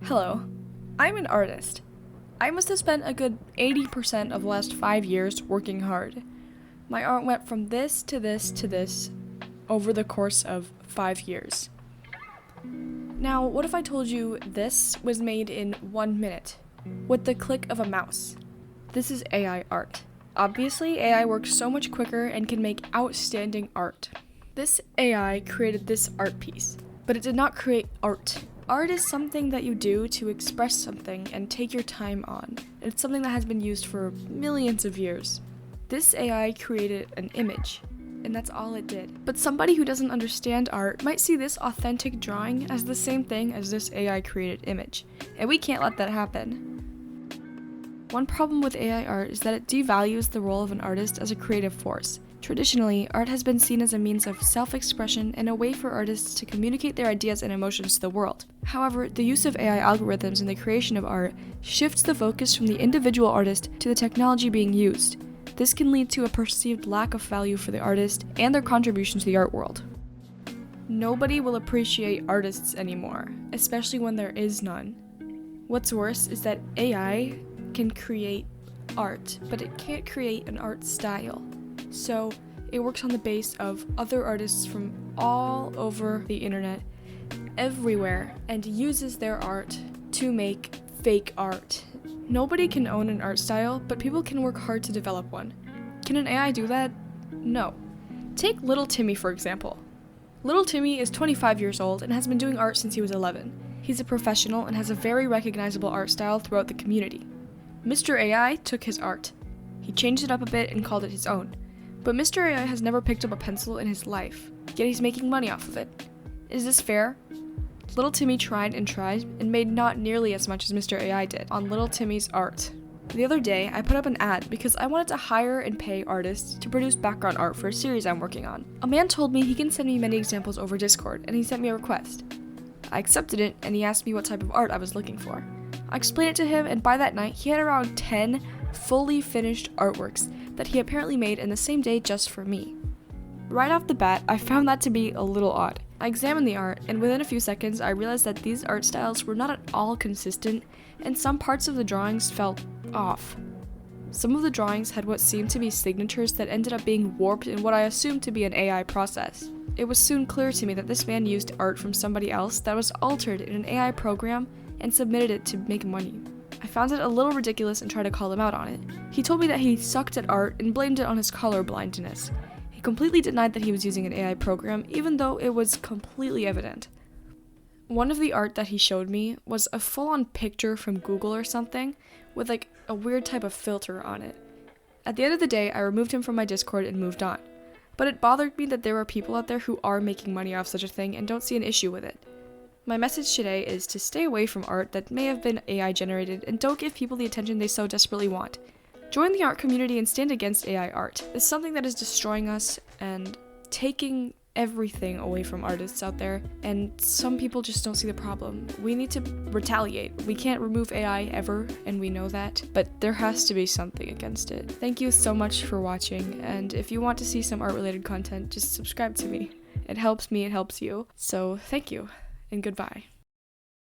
Hello, I'm an artist. I must have spent a good 80% of the last 5 years working hard. My art went from this to this to this over the course of 5 years. Now, what if I told you this was made in 1 minute, with the click of a mouse? This is AI art. Obviously, AI works so much quicker and can make outstanding art. This AI created this art piece, but it did not create art. Art is something that you do to express something and take your time on. It's something that has been used for millions of years. This AI created an image, and that's all it did. But somebody who doesn't understand art might see this authentic drawing as the same thing as this AI created image, and we can't let that happen. One problem with AI art is that it devalues the role of an artist as a creative force. Traditionally, art has been seen as a means of self-expression and a way for artists to communicate their ideas and emotions to the world. However, the use of AI algorithms in the creation of art shifts the focus from the individual artist to the technology being used. This can lead to a perceived lack of value for the artist and their contribution to the art world. Nobody will appreciate artists anymore, especially when there is none. What's worse is that AI can create art, but it can't create an art style. So it works on the base of other artists from all over the internet, everywhere, and uses their art to make fake art. Nobody can own an art style, but people can work hard to develop one. Can an AI do that? No. Take Little Timmy, for example. Little Timmy is 25 years old and has been doing art since he was 11. He's a professional and has a very recognizable art style throughout the community. Mr. AI took his art. He changed it up a bit and called it his own. But Mr. AI has never picked up a pencil in his life, yet he's making money off of it. Is this fair? Little Timmy tried and made not nearly as much as Mr. AI did on Little Timmy's art. The other day, I put up an ad because I wanted to hire and pay artists to produce background art for a series I'm working on. A man told me he can send me many examples over Discord, and he sent me a request. I accepted it, and he asked me what type of art I was looking for. I explained it to him, and by that night, he had around 10 fully finished artworks that he apparently made in the same day just for me. Right off the bat, I found that to be a little odd. I examined the art, and within a few seconds, I realized that these art styles were not at all consistent, and some parts of the drawings felt off. Some of the drawings had what seemed to be signatures that ended up being warped in what I assumed to be an AI process. It was soon clear to me that this man used art from somebody else that was altered in an AI program and submitted it to make money. I found it a little ridiculous and tried to call him out on it. He told me that he sucked at art and blamed it on his color blindness. He completely denied that he was using an AI program, even though it was completely evident. One of the art that he showed me was a full-on picture from Google or something, with like a weird type of filter on it. At the end of the day, I removed him from my Discord and moved on. But it bothered me that there are people out there who are making money off such a thing and don't see an issue with it. My message today is to stay away from art that may have been AI generated and don't give people the attention they so desperately want. Join the art community and stand against AI art. It's something that is destroying us and taking everything away from artists out there, and some people just don't see the problem. We need to retaliate. We can't remove AI ever, and we know that, but there has to be something against it. Thank you so much for watching, and if you want to see some art-related content, just subscribe to me. It helps me, it helps you. So thank you, and goodbye.